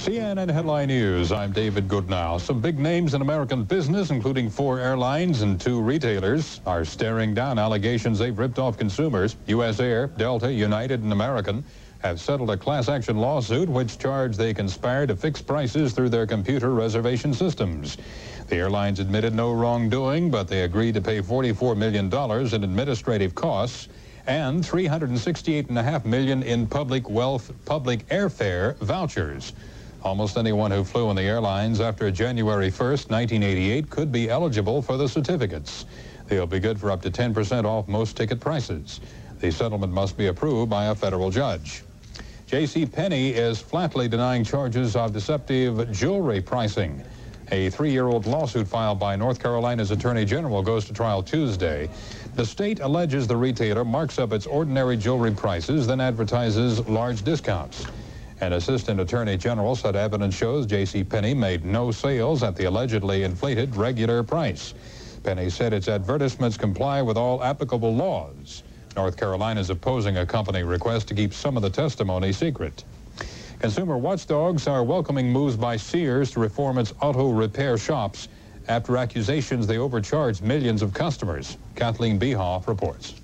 CNN Headline News, I'm David Goodnow. Some big names in American business, including 4 airlines and 2 retailers, are staring down allegations they've ripped off consumers. U.S. Air, Delta, United, and American have settled a class action lawsuit which charged they conspired to fix prices through their computer reservation systems. The airlines admitted no wrongdoing, but they agreed to pay $44 million in administrative costs and $368.5 million in public airfare vouchers. Almost anyone who flew in the airlines after January 1st, 1988 could be eligible for the certificates. They'll be good for up to 10% off most ticket prices. The settlement must be approved by a federal judge. J.C. Penney is flatly denying charges of deceptive jewelry pricing. A 3-year-old lawsuit filed by North Carolina's Attorney General goes to trial Tuesday. The state alleges the retailer marks up its ordinary jewelry prices, then advertises large discounts. An assistant attorney general said evidence shows J.C. Penney made no sales at the allegedly inflated regular price. Penney said its advertisements comply with all applicable laws. North Carolina is opposing a company request to keep some of the testimony secret. Consumer watchdogs are welcoming moves by Sears to reform its auto repair shops after accusations they overcharged millions of customers. Kathleen Behoff reports.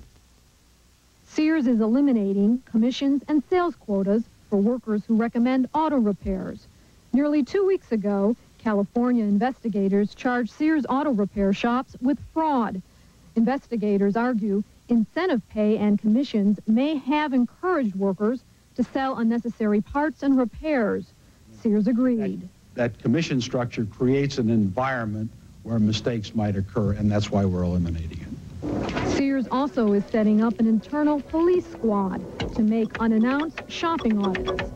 Sears is eliminating commissions and sales quotas for workers who recommend auto repairs. Nearly 2 weeks ago, California investigators charged Sears auto repair shops with fraud. Investigators argue incentive pay and commissions may have encouraged workers to sell unnecessary parts and repairs. Sears agreed. That commission structure creates an environment where mistakes might occur, and that's why we're eliminating it. Sears also is setting up an internal police squad to make unannounced shopping audits.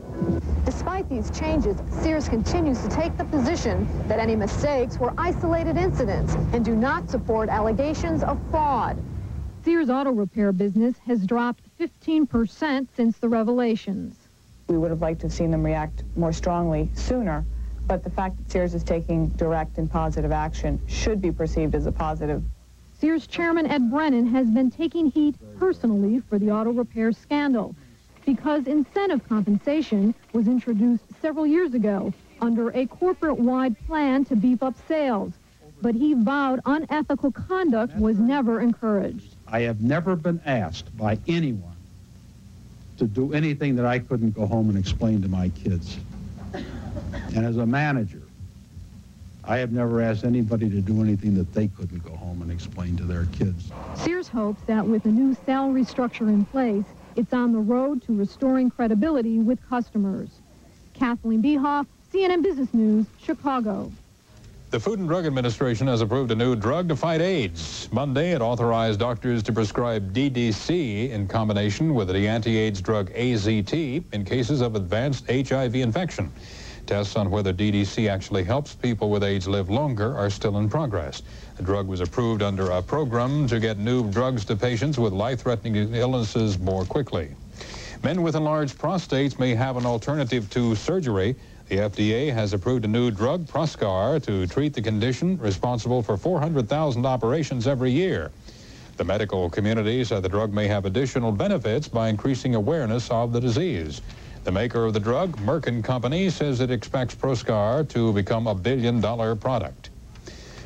Despite these changes, Sears continues to take the position that any mistakes were isolated incidents and do not support allegations of fraud. Sears' auto repair business has dropped 15% since the revelations. We would have liked to have seen them react more strongly sooner, but the fact that Sears is taking direct and positive action should be perceived as a positive. Sears chairman Ed Brennan has been taking heat personally for the auto repair scandal because incentive compensation was introduced several years ago under a corporate-wide plan to beef up sales. But he vowed unethical conduct was never encouraged. I have never been asked by anyone to do anything that I couldn't go home and explain to my kids. And as a manager, I have never asked anybody to do anything that they couldn't go home and explain to their kids. Sears hopes that with a new salary structure in place, it's on the road to restoring credibility with customers. Kathleen Behoff, CNN Business News, Chicago. The Food and Drug Administration has approved a new drug to fight AIDS. Monday, it authorized doctors to prescribe DDC in combination with the anti-AIDS drug AZT in cases of advanced HIV infection. Tests on whether DDC actually helps people with AIDS live longer are still in progress. The drug was approved under a program to get new drugs to patients with life-threatening illnesses more quickly. Men with enlarged prostates may have an alternative to surgery. The FDA has approved a new drug, Proscar, to treat the condition, responsible for 400,000 operations every year. The medical community said the drug may have additional benefits by increasing awareness of the disease. The maker of the drug, Merck & Company, says it expects Proscar to become a billion-dollar product.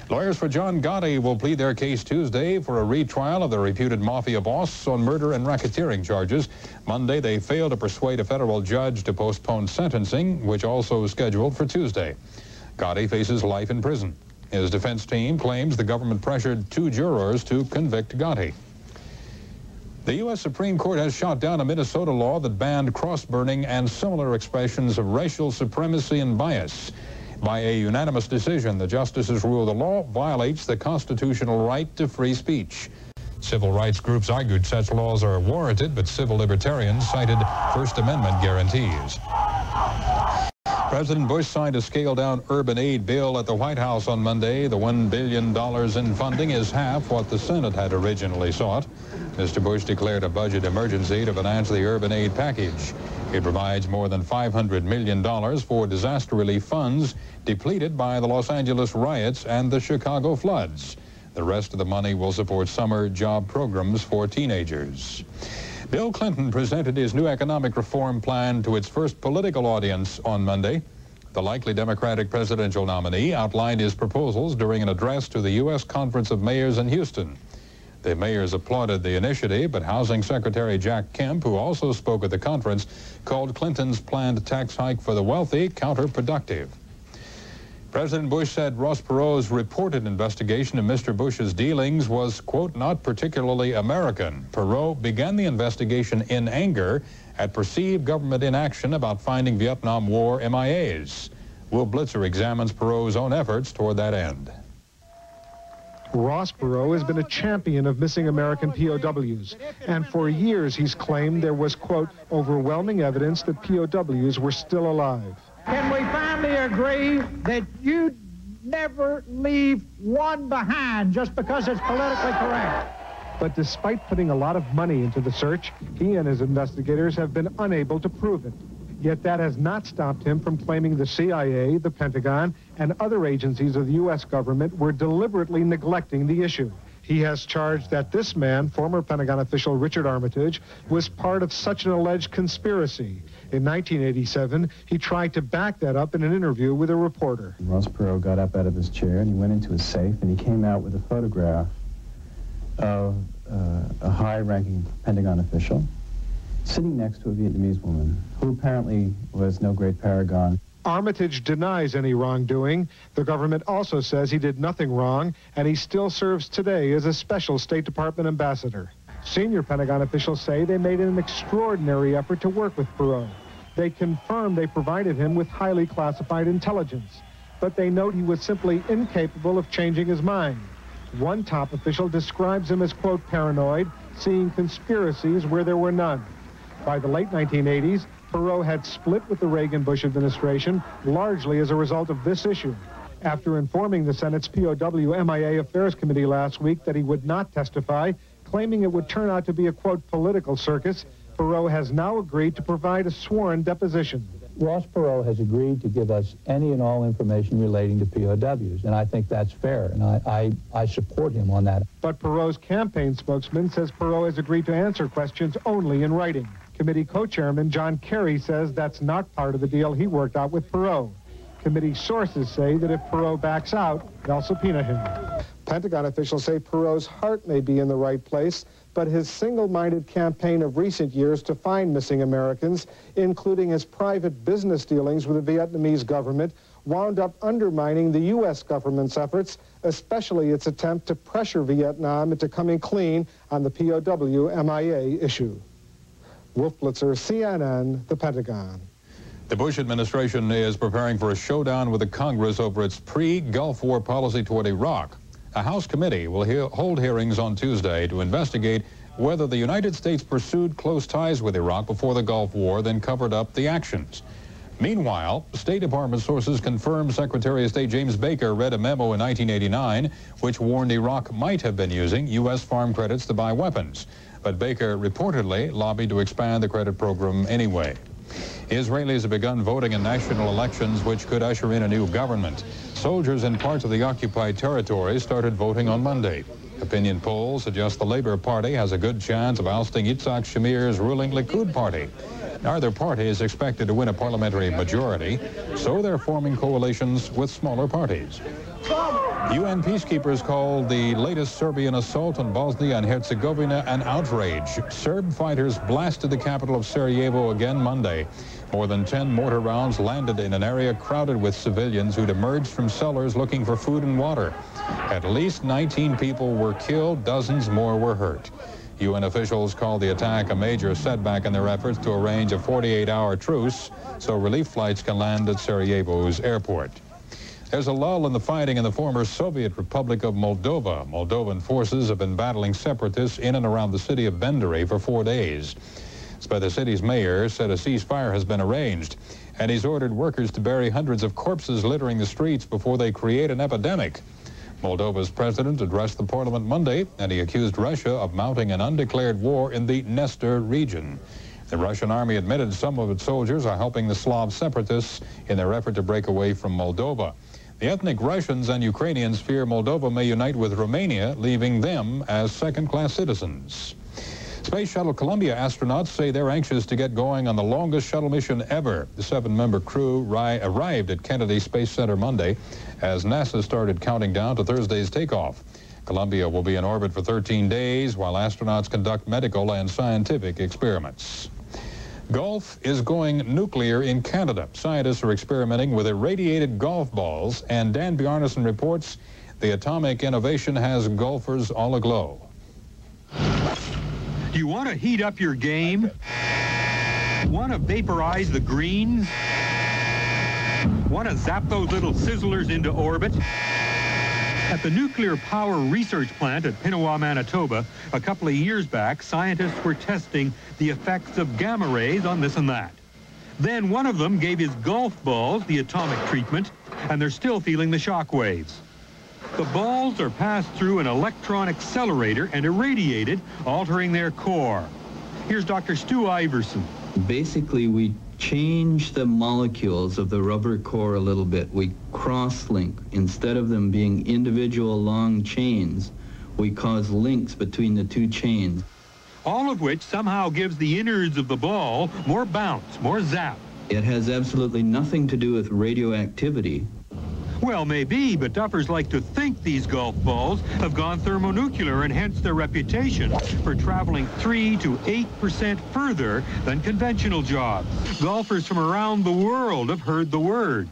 Lawyers for John Gotti will plead their case Tuesday for a retrial of the reputed mafia boss on murder and racketeering charges. Monday, they failed to persuade a federal judge to postpone sentencing, which also is scheduled for Tuesday. Gotti faces life in prison. His defense team claims the government pressured 2 jurors to convict Gotti. The U.S. Supreme Court has shot down a Minnesota law that banned cross-burning and similar expressions of racial supremacy and bias. By a unanimous decision, the justices ruled the law violates the constitutional right to free speech. Civil rights groups argued such laws are warranted, but civil libertarians cited First Amendment guarantees. President Bush signed a scaled-down urban aid bill at the White House on Monday. The $1 billion in funding is half what the Senate had originally sought. Mr. Bush declared a budget emergency to finance the urban aid package. It provides more than $500 million for disaster relief funds depleted by the Los Angeles riots and the Chicago floods. The rest of the money will support summer job programs for teenagers. Bill Clinton presented his new economic reform plan to its first political audience on Monday. The likely Democratic presidential nominee outlined his proposals during an address to the U.S. Conference of Mayors in Houston. The mayors applauded the initiative, but Housing Secretary Jack Kemp, who also spoke at the conference, called Clinton's planned tax hike for the wealthy counterproductive. President Bush said Ross Perot's reported investigation of Mr. Bush's dealings was, quote, not particularly American. Perot began the investigation in anger at perceived government inaction about finding Vietnam War MIAs. Will Blitzer examines Perot's own efforts toward that end. Ross Perot has been a champion of missing American POWs, and for years he's claimed there was, quote, overwhelming evidence that POWs were still alive. Can we finally agree that you never leave one behind just because it's politically correct? But despite putting a lot of money into the search, he and his investigators have been unable to prove it. Yet that has not stopped him from claiming the CIA, the Pentagon, and other agencies of the U.S. government were deliberately neglecting the issue. He has charged that this man, former Pentagon official Richard Armitage, was part of such an alleged conspiracy. In 1987, he tried to back that up in an interview with a reporter. Ross Perot got up out of his chair and he went into his safe and he came out with a photograph of a high-ranking Pentagon official sitting next to a Vietnamese woman who apparently was no great paragon. Armitage denies any wrongdoing. The government also says he did nothing wrong, and he still serves today as a special State Department ambassador. Senior Pentagon officials say they made an extraordinary effort to work with Perot. They confirm they provided him with highly classified intelligence, but they note he was simply incapable of changing his mind. One top official describes him as, quote, paranoid, seeing conspiracies where there were none. By the late 1980s, Perot had split with the Reagan-Bush administration, largely as a result of this issue. After informing the Senate's POW MIA Affairs Committee last week that he would not testify, claiming it would turn out to be a, quote, political circus, Perot has now agreed to provide a sworn deposition. Ross Perot has agreed to give us any and all information relating to POWs, and I think that's fair, and I support him on that. But Perot's campaign spokesman says Perot has agreed to answer questions only in writing. Committee co-chairman John Kerry says that's not part of the deal he worked out with Perot. Committee sources say that if Perot backs out, they'll subpoena him. Pentagon officials say Perot's heart may be in the right place, but his single-minded campaign of recent years to find missing Americans, including his private business dealings with the Vietnamese government, wound up undermining the U.S. government's efforts, especially its attempt to pressure Vietnam into coming clean on the POW MIA issue. Wolf Blitzer, CNN, the Pentagon. The Bush administration is preparing for a showdown with the Congress over its pre-Gulf War policy toward Iraq. A House committee will hold hearings on Tuesday to investigate whether the United States pursued close ties with Iraq before the Gulf War, then covered up the actions. Meanwhile, State Department sources confirm Secretary of State James Baker read a memo in 1989 which warned Iraq might have been using U.S. farm credits to buy weapons. But Baker reportedly lobbied to expand the credit program anyway. Israelis have begun voting in national elections which could usher in a new government. Soldiers in parts of the occupied territories started voting on Monday. Opinion polls suggest the Labor Party has a good chance of ousting Yitzhak Shamir's ruling Likud party. Neither party is expected to win a parliamentary majority, so they're forming coalitions with smaller parties. UN peacekeepers called the latest Serbian assault on Bosnia and Herzegovina an outrage. Serb fighters blasted the capital of Sarajevo again Monday. More than 10 mortar rounds landed in an area crowded with civilians who'd emerged from cellars looking for food and water. At least 19 people were killed, dozens more were hurt. UN officials called the attack a major setback in their efforts to arrange a 48-hour truce so relief flights can land at Sarajevo's airport. There's a lull in the fighting in the former Soviet Republic of Moldova. Moldovan forces have been battling separatists in and around the city of Benderi for 4 days. But the city's mayor said a ceasefire has been arranged, and he's ordered workers to bury hundreds of corpses littering the streets before they create an epidemic. Moldova's president addressed the parliament Monday, and he accused Russia of mounting an undeclared war in the Nestor region. The Russian army admitted some of its soldiers are helping the Slav separatists in their effort to break away from Moldova. The ethnic Russians and Ukrainians fear Moldova may unite with Romania, leaving them as second-class citizens. Space Shuttle Columbia astronauts say they're anxious to get going on the longest shuttle mission ever. The 7-member crew arrived at Kennedy Space Center Monday as NASA started counting down to Thursday's takeoff. Columbia will be in orbit for 13 days while astronauts conduct medical and scientific experiments. Golf is going nuclear in Canada. Scientists are experimenting with irradiated golf balls, and Dan Bjarnason reports the atomic innovation has golfers all aglow. Do you want to heat up your game? Want to vaporize the greens? Want to zap those little sizzlers into orbit? At the Nuclear Power Research Plant at Penney, Manitoba, a couple of years back, scientists were testing the effects of gamma rays on this and that. Then one of them gave his golf balls the atomic treatment, and they're still feeling the shock waves. The balls are passed through an electron accelerator and irradiated, altering their core. Here's Dr. Stu Iverson. Basically, we change the molecules of the rubber core a little bit. We cross-link. Instead of them being individual long chains, we cause links between the two chains. All of which somehow gives the innards of the ball more bounce, more zap. It has absolutely nothing to do with radioactivity. Well, maybe, but duffers like to think these golf balls have gone thermonuclear, and hence their reputation for traveling 3 to 8% further than conventional jobs. Golfers from around the world have heard the word.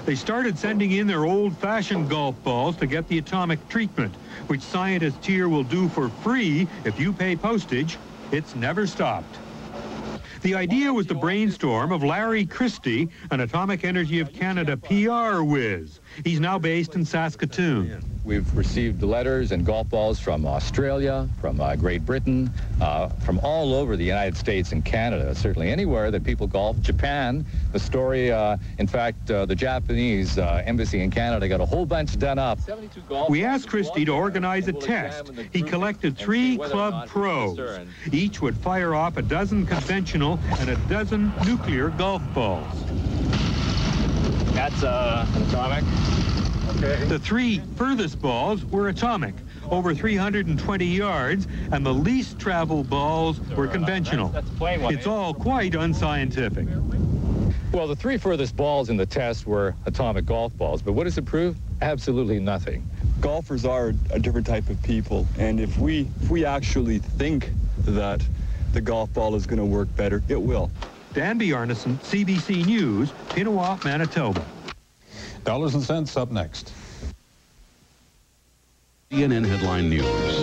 They started sending in their old-fashioned golf balls to get the atomic treatment, which scientists here will do for free if you pay postage. It's never stopped. The idea was the brainstorm of Larry Christie, an Atomic Energy of Canada PR whiz. He's now based in Saskatoon. We've received letters and golf balls from Australia, from Great Britain, from all over the United States and Canada, certainly anywhere that people golf. Japan, the story, in fact, the Japanese embassy in Canada got a whole bunch done up. We asked Christie to organize a test. He collected 3 club pros. Each would fire off a dozen conventional and a dozen nuclear golf balls. That's an atomic. Okay. The 3 furthest balls were atomic, over 320 yards, and the least traveled balls were conventional. That's a plain one. It's all quite unscientific. Well, the 3 furthest balls in the test were atomic golf balls, but what does it prove? Absolutely nothing. Golfers are a different type of people, and if we actually think that the golf ball is going to work better, it will. Dan Bjarnason, CBC News, Pinawa, Manitoba. Dollars and cents up next. CNN Headline News.